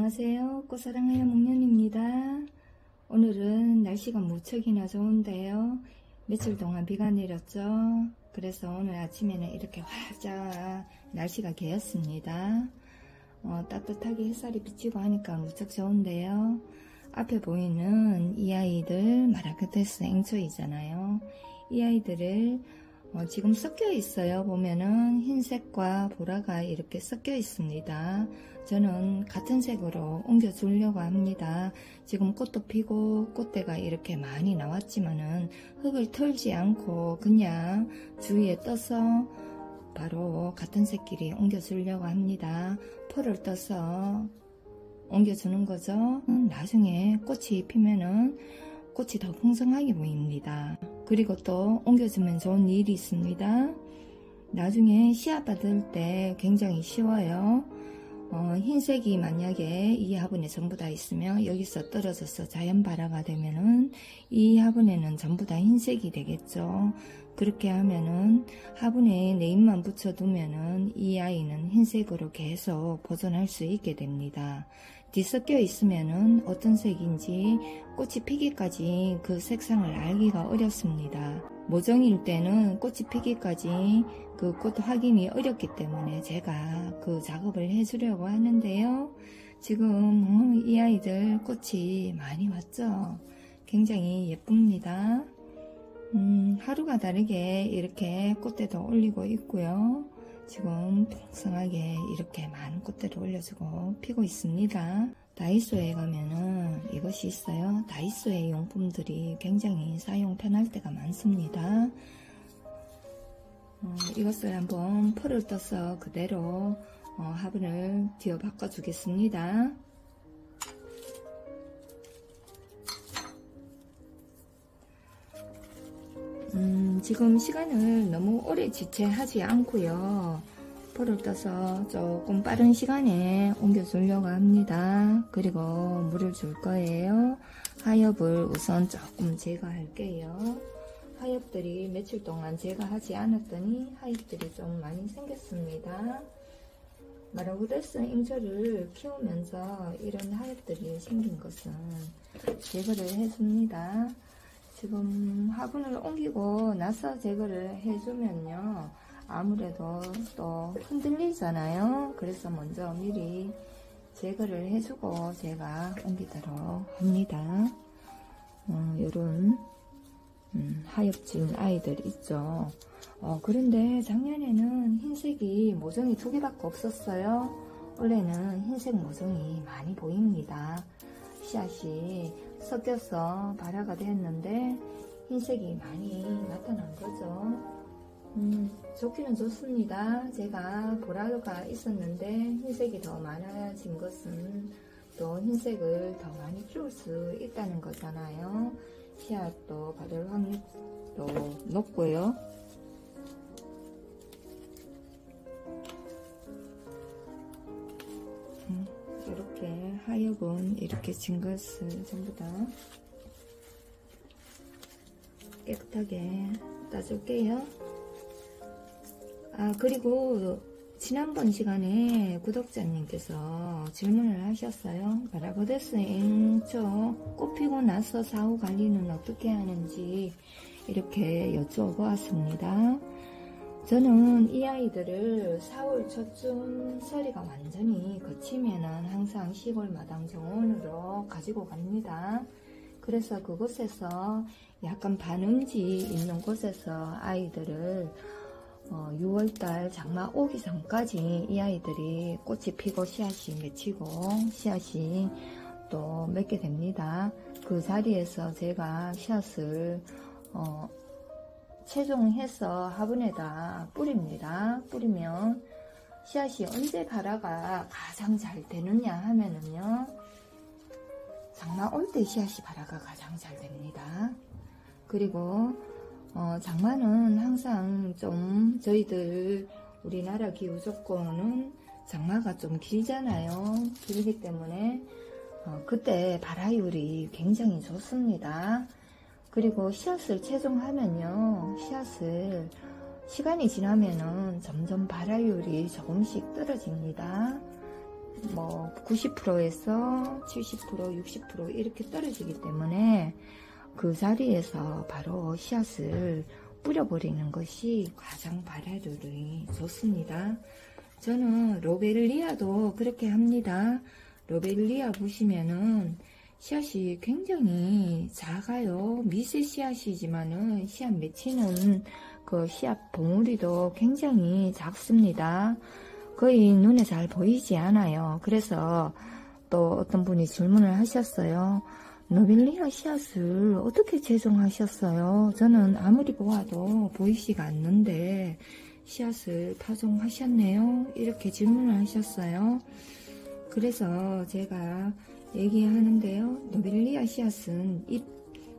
안녕하세요. 꽃사랑하여 목련입니다. 오늘은 날씨가 무척이나 좋은데요. 며칠 동안 비가 내렸죠. 그래서 오늘 아침에는 이렇게 활짝 날씨가 개었습니다. 따뜻하게 햇살이 비치고 하니까 무척 좋은데요. 앞에 보이는 이 아이들 마라크테스 앵초이잖아요. 이 아이들을 지금 섞여 있어요. 보면은 흰색과 보라가 이렇게 섞여 있습니다. 저는 같은 색으로 옮겨 주려고 합니다. 지금 꽃도 피고 꽃대가 이렇게 많이 나왔지만은 흙을 털지 않고 그냥 주위에 떠서 바로 같은 색끼리 옮겨 주려고 합니다. 풀을 떠서 옮겨 주는 거죠. 나중에 꽃이 피면은 꽃이 더 풍성하게 보입니다. 그리고 또 옮겨주면 좋은 일이 있습니다. 나중에 씨앗 받을 때 굉장히 쉬워요. 흰색이 만약에 이 화분에 전부 다 있으면 여기서 떨어져서 자연 발화가 되면은 이 화분에는 전부 다 흰색이 되겠죠. 그렇게 하면은 화분에 네임만 붙여두면은 이 아이는 흰색으로 계속 보존할 수 있게 됩니다. 뒤섞여 있으면은 어떤 색인지 꽃이 피기까지 그 색상을 알기가 어렵습니다. 모종일 때는 꽃이 피기까지 그 꽃 확인이 어렵기 때문에 제가 그 작업을 해주려고 하는데요. 지금 이 아이들 꽃이 많이 왔죠. 굉장히 예쁩니다. 하루가 다르게 이렇게 꽃대도 올리고 있고요. 지금 풍성하게 이렇게 많은 꽃대를 올려주고 피고 있습니다. 다이소에 가면은 이것이 있어요. 다이소의 용품들이 굉장히 사용 편할 때가 많습니다. 이것을 한번 풀을 떠서 그대로 화분을 뒤어 바꿔 주겠습니다. 지금 시간을 너무 오래 지체하지 않고요. 풀을 떠서 조금 빠른 시간에 옮겨 주려고 합니다. 그리고 물을 줄 거예요. 하엽을 우선 조금 제거할게요. 하엽들이 며칠 동안 제거하지 않았더니 하엽들이 좀 많이 생겼습니다. 마라크테스 앵초를 키우면서 이런 하엽들이 생긴 것은 제거를 해줍니다. 지금 화분을 옮기고 나서 제거를 해주면요, 아무래도 또 흔들리잖아요. 그래서 먼저 미리 제거를 해주고 제가 옮기도록 합니다. 요런 하엽진 아이들 있죠. 그런데 작년에는 흰색이 모종이 2개밖에 없었어요. 올해는 흰색 모종이 많이 보입니다. 씨앗이 섞여서 발화가 됐는데 흰색이 많이 나타난 거죠. 좋기는 좋습니다. 제가 보라가 있었는데 흰색이 더 많아진 것은 또 흰색을 더 많이 키울 수 있다는 거잖아요. 씨앗도 받을 확률도 높고요. 이렇게 하엽은 이렇게 진 것을 전부 다 깨끗하게 따줄게요. 그리고 지난번 시간에 구독자님께서 질문을 하셨어요. 마라크테스 앵초 꽃 피고 나서 사후 관리는 어떻게 하는지 이렇게 여쭈어보았습니다. 저는 이 아이들을 4월 초쯤 서리가 완전히 거치면은 항상 시골 마당 정원으로 가지고 갑니다. 그래서 그곳에서 약간 반음지 있는 곳에서 아이들을 6월달 장마 오기 전까지 이 아이들이 꽃이 피고 씨앗이 맺히고 씨앗이 또 맺게 됩니다. 그 자리에서 제가 씨앗을 채종해서 화분에다 뿌립니다. 뿌리면 씨앗이 언제 발화가 가장 잘 되느냐 하면은요, 장마 올 때 씨앗이 발화가 가장 잘 됩니다. 그리고 장마는 항상 좀 저희들 우리나라 기후 조건은 장마가 좀 길잖아요. 길기 때문에 그때 발화율이 굉장히 좋습니다. 그리고 씨앗을 채종하면요, 씨앗을 시간이 지나면은 점점 발화율이 조금씩 떨어집니다. 뭐 90%에서 70%, 60% 이렇게 떨어지기 때문에 그 자리에서 바로 씨앗을 뿌려버리는 것이 가장 발화율이 좋습니다. 저는 로벨리아도 그렇게 합니다. 로벨리아 보시면은 씨앗이 굉장히 작아요. 미세 씨앗이지만은 씨앗 맺히는 그 씨앗 봉우리도 굉장히 작습니다. 거의 눈에 잘 보이지 않아요. 그래서 또 어떤 분이 질문을 하셨어요. 로벨리아 씨앗을 어떻게 재종하셨어요? 저는 아무리 보아도 보이지가 않는데 씨앗을 파종하셨네요. 이렇게 질문을 하셨어요. 그래서 제가 얘기하는데요. 로벨리아 씨앗은 잎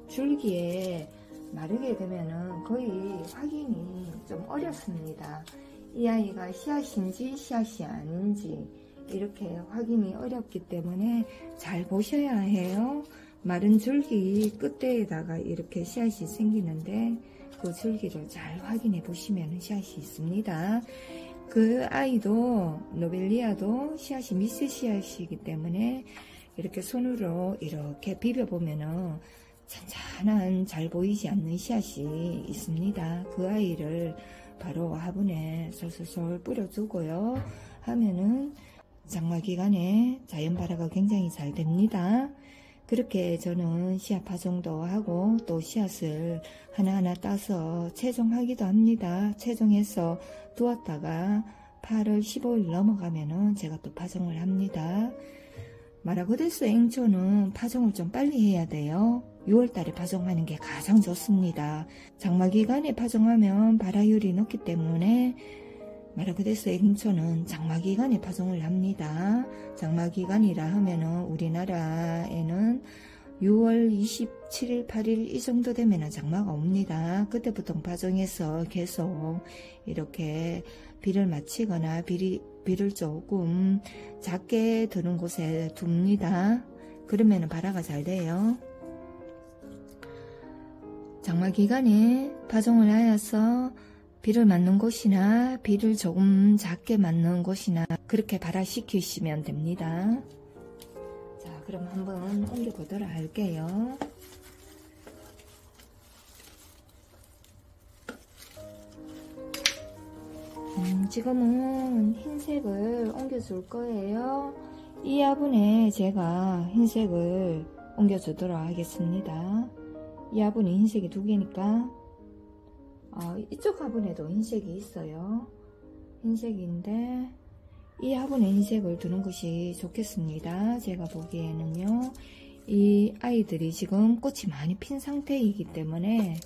줄기에 마르게 되면은 거의 확인이 좀 어렵습니다. 이 아이가 씨앗인지 씨앗이 아닌지 이렇게 확인이 어렵기 때문에 잘 보셔야 해요. 마른 줄기 끝에다가 이렇게 씨앗이 생기는데 그 줄기를 잘 확인해 보시면 씨앗이 있습니다. 그 아이도 로벨리아도 씨앗이 미세 씨앗이기 때문에 이렇게 손으로 이렇게 비벼 보면은 잔잔한 잘 보이지 않는 씨앗이 있습니다. 그 아이를 바로 화분에 솔솔솔 뿌려주고요. 하면은 장마기간에 자연 발화가 굉장히 잘 됩니다. 그렇게 저는 씨앗 파종도 하고 또 씨앗을 하나하나 따서 채종하기도 합니다. 채종해서 두었다가 8월 15일 넘어가면은 제가 또 파종을 합니다. 마라고데스 앵초는 파종을 좀 빨리 해야 돼요. 6월달에 파종하는 게 가장 좋습니다. 장마기간에 파종하면 발화율이 높기 때문에 마라고데스 앵초는 장마기간에 파종을 합니다. 장마기간이라 하면은 우리나라에는 6월 27일, 8일 이 정도 되면 장마가 옵니다. 그때부터 파종해서 계속 이렇게 비를 맞히거나 비를 조금 작게 드는 곳에 둡니다. 그러면 발화가 잘 돼요. 장마기간에 파종을 하여서 비를 맞는 곳이나 비를 조금 작게 맞는 곳이나 그렇게 발화시키시면 됩니다. 자, 그럼 한번 옮겨보도록 할게요. 지금은 흰색을 옮겨줄 거예요. 이 화분에 제가 흰색을 옮겨주도록 하겠습니다. 이 화분이 흰색이 2개니까 이쪽 화분에도 흰색이 있어요. 흰색인데 이 화분에 흰색을 두는 것이 좋겠습니다. 제가 보기에는요. 이 아이들이 지금 꽃이 많이 핀 상태이기 때문에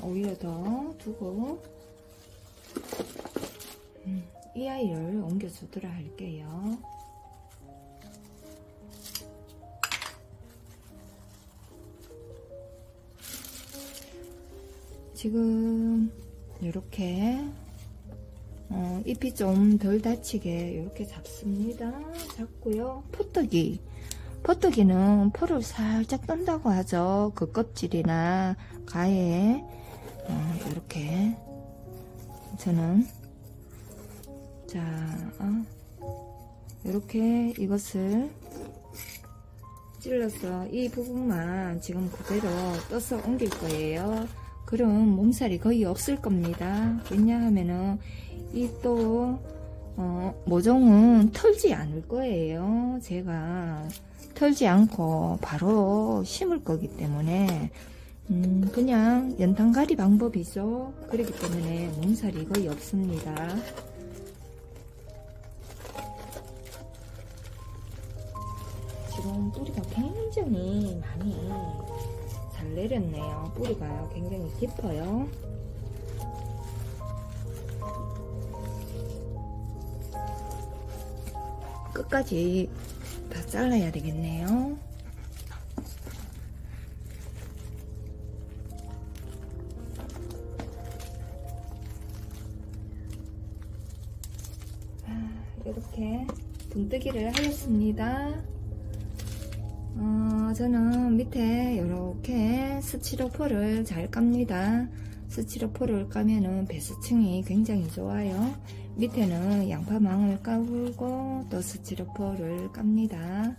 오히려 더 두고 이 아이를 옮겨주도록 할게요. 지금 이렇게 잎이 좀 덜 다치게 이렇게 잡습니다. 잡고요. 포떡이는 포를 살짝 뜬다고 하죠. 그 껍질이나 가에 이렇게 저는 이렇게 이것을 찔러서 이 부분만 지금 그대로 떠서 옮길 거예요. 그럼 몸살이 거의 없을 겁니다. 왜냐하면은 이 또 모종은 털지 않을 거예요. 제가 털지 않고 바로 심을 거기 때문에 그냥 연탄가리 방법이죠. 그렇기 때문에 몸살이 거의 없습니다. 지금 뿌리가 굉장히 많이 잘 내렸네요. 뿌리가 굉장히 깊어요. 끝까지 다 잘라야 되겠네요. 이렇게 분뜨기를 하였습니다. 저는 밑에 이렇게 스티로폼을 잘 깝니다. 스티로폼을 까면은 배수층이 굉장히 좋아요. 밑에는 양파망을 까고 또 스티로폼을 깝니다.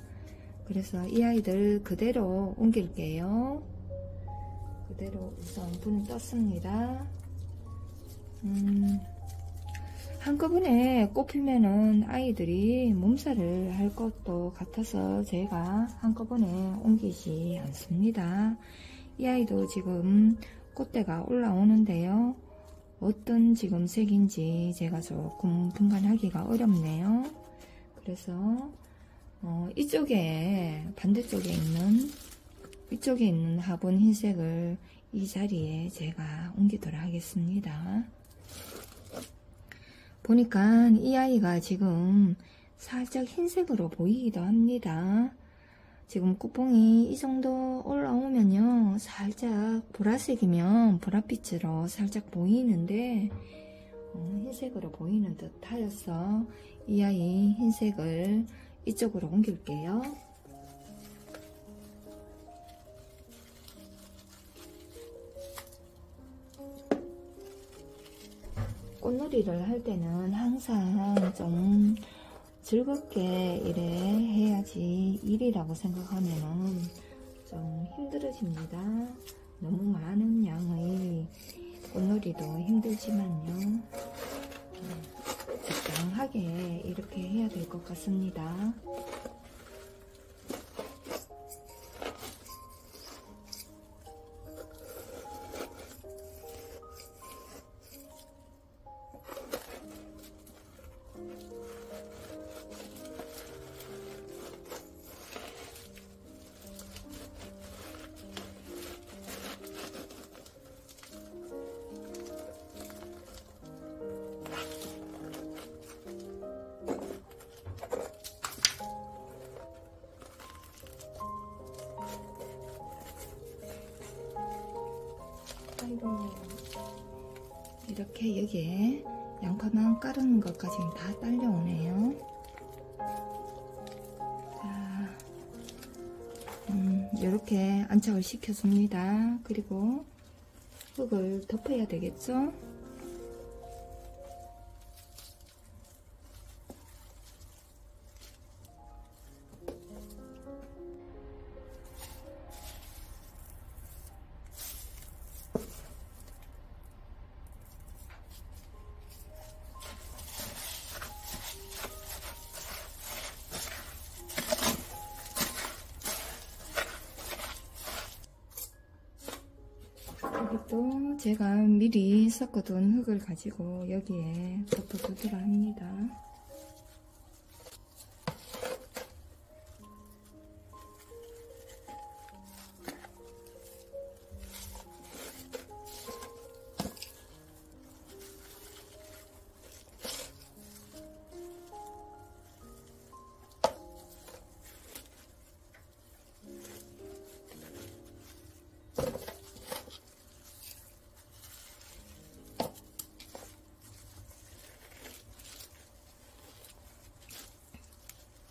그래서 이 아이들 그대로 옮길게요. 그대로 우선 불은 떴습니다. 한꺼번에 꼽히면은 아이들이 몸살을 할 것도 같아서 제가 한꺼번에 옮기지 않습니다. 이 아이도 지금 꽃대가 올라오는데요. 어떤 지금 색인지 제가 조금 분간하기가 어렵네요. 그래서 이쪽에 반대쪽에 있는 위쪽에 있는 화분 흰색을 이 자리에 제가 옮기도록 하겠습니다. 보니까 이 아이가 지금 살짝 흰색으로 보이기도 합니다. 지금 꽃봉이 이 정도 올라오면요, 살짝 보라색이면 보랏빛으로 살짝 보이는데 흰색으로 보이는 듯 하여서 이 아이 흰색을 이쪽으로 옮길게요. 꽃놀이를 할 때는 항상 좀 즐겁게 이래 해야지 일이라고 생각하면은 좀 힘들어집니다. 너무 많은 양의 꽃놀이도 힘들지만요. 적당하게 이렇게 해야 될 것 같습니다. 이렇게 여기에 양파만 깔은 것까지 다 딸려오네요. 자, 이렇게 안착을 시켜줍니다. 그리고 흙을 덮어야 되겠죠? 또 제가 미리 섞어둔 흙을 가지고 여기에 덮어두도록 합니다.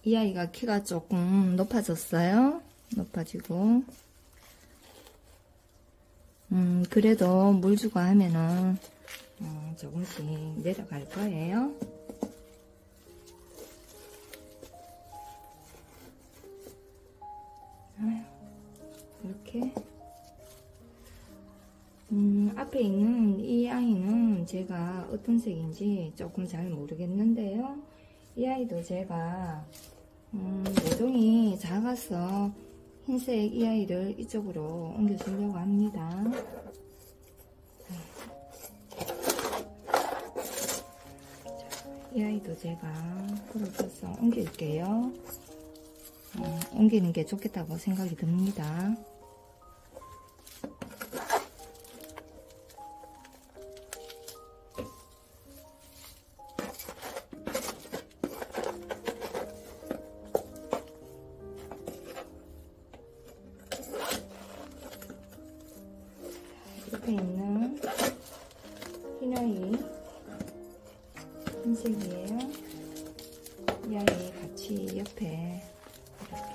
이 아이가 키가 조금 높아졌어요. 높아지고 그래도 물 주고 하면은 조금씩 내려갈 거예요. 이렇게 앞에 있는 이 아이는 제가 어떤 색인지 조금 잘 모르겠는데요. 이 아이도 제가 모종이 작아서 흰색 이 아이를 이쪽으로 옮겨주려고 합니다. 이 아이도 제가 풀어줘서 옮길게요. 옮기는 게 좋겠다고 생각이 듭니다. 옆에 있는 흰 아이 흰색이에요. 이 아이 같이 옆에 이렇게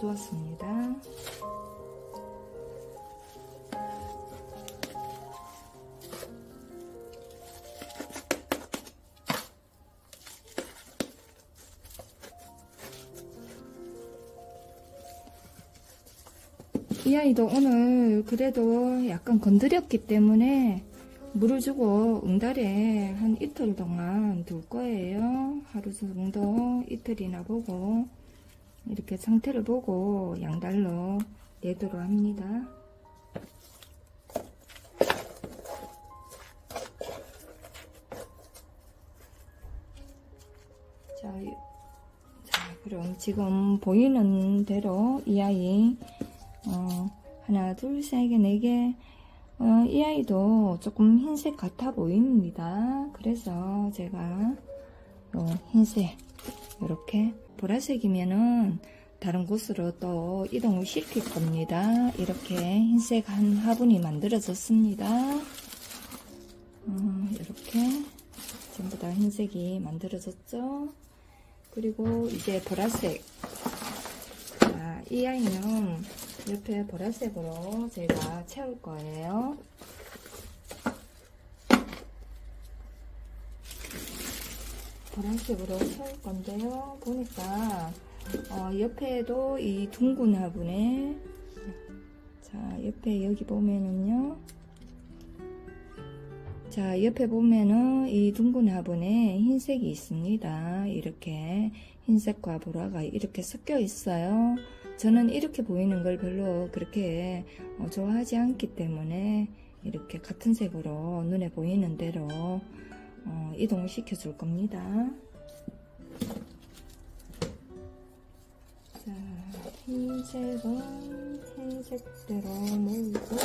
주었습니다. 이 아이도 오늘 그래도 약간 건드렸기 때문에 물을 주고 응달에 한 이틀 동안 둘 거예요. 하루 정도 이틀이나 보고 이렇게 상태를 보고 양달로 내도록 합니다. 자, 그럼 지금 보이는 대로 이 아이 하나, 둘, 세 개, 네 개. 이 아이도 조금 흰색 같아 보입니다. 그래서 제가 흰색 이렇게 보라색이면은 다른 곳으로 또 이동을 시킬 겁니다. 이렇게 흰색 한 화분이 만들어졌습니다. 이렇게 전부 다 흰색이 만들어졌죠. 그리고 이제 보라색. 자, 이 아이는 옆에 보라색으로 제가 채울 거예요. 보라색으로 채울 건데요. 보니까 옆에도 이 둥근 화분에, 자, 옆에 여기 보면은요. 자, 옆에 보면은 이 둥근 화분에 흰색이 있습니다. 이렇게 흰색과 보라가 이렇게 섞여 있어요. 저는 이렇게 보이는 걸 별로 그렇게 좋아하지 않기 때문에 이렇게 같은 색으로 눈에 보이는 대로 이동을 시켜 줄 겁니다. 자, 흰색은 흰색대로 모으고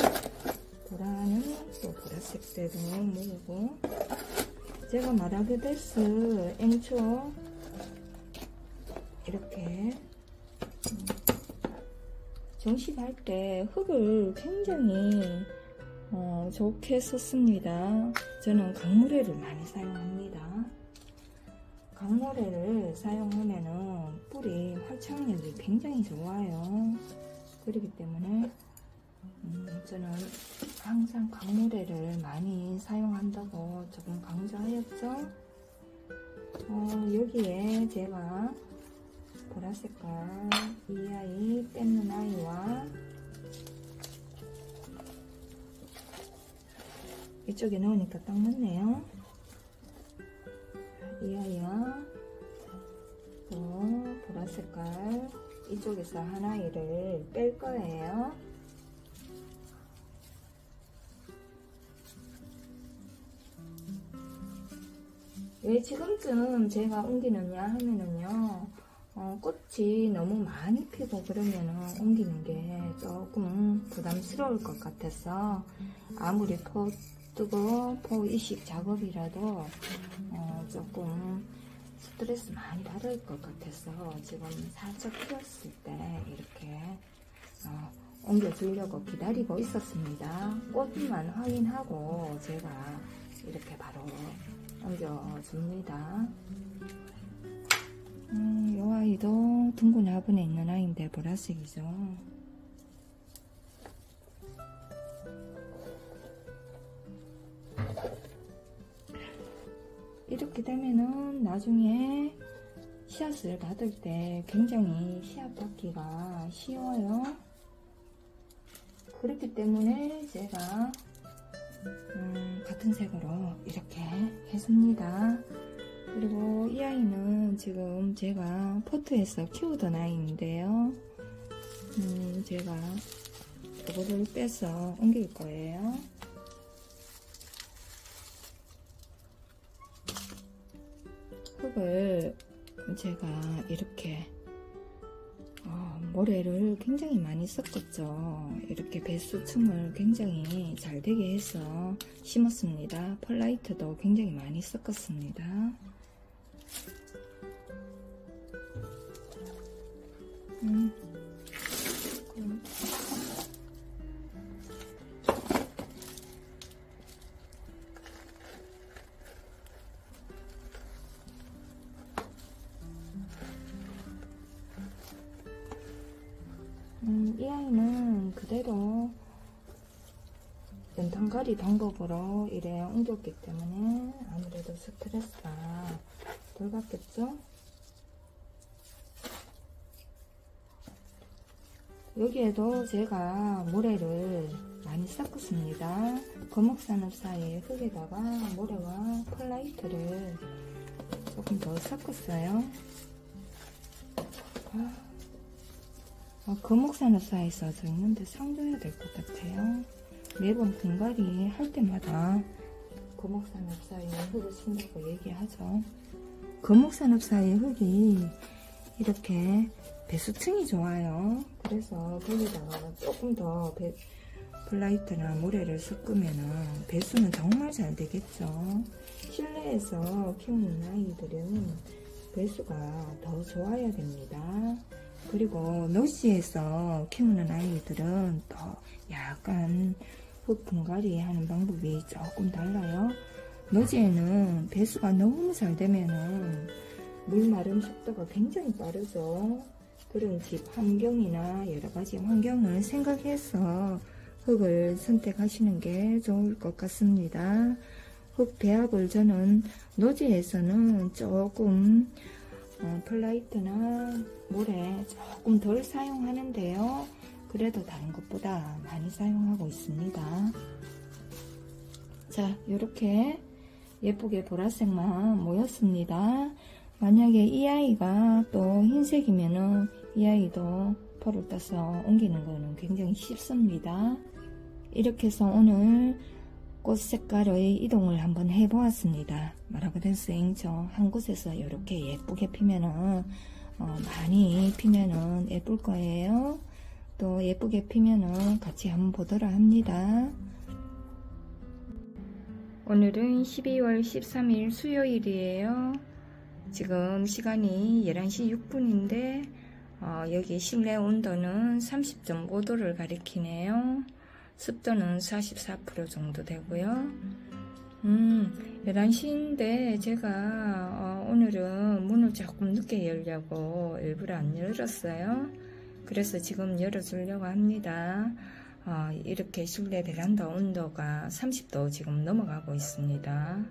보라는 또 보라색대로 모으고, 제가 마라그데스 앵초 이렇게 정식할 때 흙을 굉장히 좋게 썼습니다. 저는 강모래를 많이 사용합니다. 강모래를 사용하면은 뿌리 활착력이 굉장히 좋아요. 그렇기 때문에 저는 항상 강모래를 많이 사용한다고 조금 강조하였죠. 여기에 제가 보라색깔 이 아이 뺏는 아이와 이쪽에 넣으니까 딱 맞네요. 이 아이와 또 보라색깔 이쪽에서 한 아이를 뺄 거예요. 왜 지금쯤 제가 옮기느냐 하면은요, 꽃이 너무 많이 피고 그러면은 옮기는 게 조금 부담스러울 것 같아서, 아무리 포 뜨고 포 이식 작업이라도 조금 스트레스 많이 받을 것 같아서 지금 살짝 피었을 때 이렇게 옮겨주려고 기다리고 있었습니다. 꽃만 확인하고 제가 이렇게 바로 옮겨줍니다. 이 아이도 둥근 화분에 있는 아이인데 보라색이죠. 이렇게 되면은 나중에 씨앗을 받을 때 굉장히 씨앗 받기가 쉬워요. 그렇기 때문에 제가 같은 색으로 이렇게 했습니다. 그리고 이 아이는 지금 제가 포트에서 키우던 아이인데요. 제가 이거를 빼서 옮길 거예요. 흙을 제가 이렇게 모래를 굉장히 많이 섞었죠. 이렇게 배수층을 굉장히 잘 되게 해서 심었습니다. 펄라이트도 굉장히 많이 섞었습니다. 이 아이는 그대로 연탄가리 방법으로 이래 옮겼기 때문에 아무래도 스트레스가 덜 받겠죠? 여기에도 제가 모래를 많이 섞었습니다. 거목산업 사이 흙에다가 모래와 펄라이트를 조금 더 섞었어요. 거목산업 사이 써져 있는데 상줘야 될 것 같아요. 매번 분갈이 할 때마다 거목산업 사이에 흙을 쓴다고 얘기하죠. 거목산업 사이 흙이 이렇게 배수층이 좋아요. 그래서 거기다가 조금 더 플라이트나 모래를 섞으면은 배수는 정말 잘 되겠죠. 실내에서 키우는 아이들은 배수가 더 좋아야 됩니다. 그리고 노지에서 키우는 아이들은 또 약간 흙 분갈이 하는 방법이 조금 달라요. 노지에는 배수가 너무 잘 되면은 물 마름 속도가 굉장히 빠르죠. 그런 집 환경이나 여러가지 환경을 생각해서 흙을 선택하시는 게 좋을 것 같습니다. 흙 배합을 저는 노지에서는 조금 플라이트나 모래 조금 덜 사용하는데요. 그래도 다른 것보다 많이 사용하고 있습니다. 자, 이렇게 예쁘게 보라색만 모였습니다. 만약에 이 아이가 또 흰색이면은 이 아이도 펄을 따서 옮기는 거는 굉장히 쉽습니다. 이렇게 해서 오늘 꽃 색깔의 이동을 한번 해 보았습니다. 마라보덴스 앵저 한 곳에서 이렇게 예쁘게 피면은 많이 피면은 예쁠 거예요. 또 예쁘게 피면은 같이 한번 보도록 합니다. 오늘은 12월 13일 수요일이에요. 지금 시간이 11시 6분인데 여기 실내 온도는 30.5도를 가리키네요. 습도는 44% 정도 되고요. 11시인데 제가 오늘은 문을 조금 늦게 열려고 일부러 안 열었어요. 그래서 지금 열어주려고 합니다. 이렇게 실내 베란다 온도가 30도 지금 넘어가고 있습니다.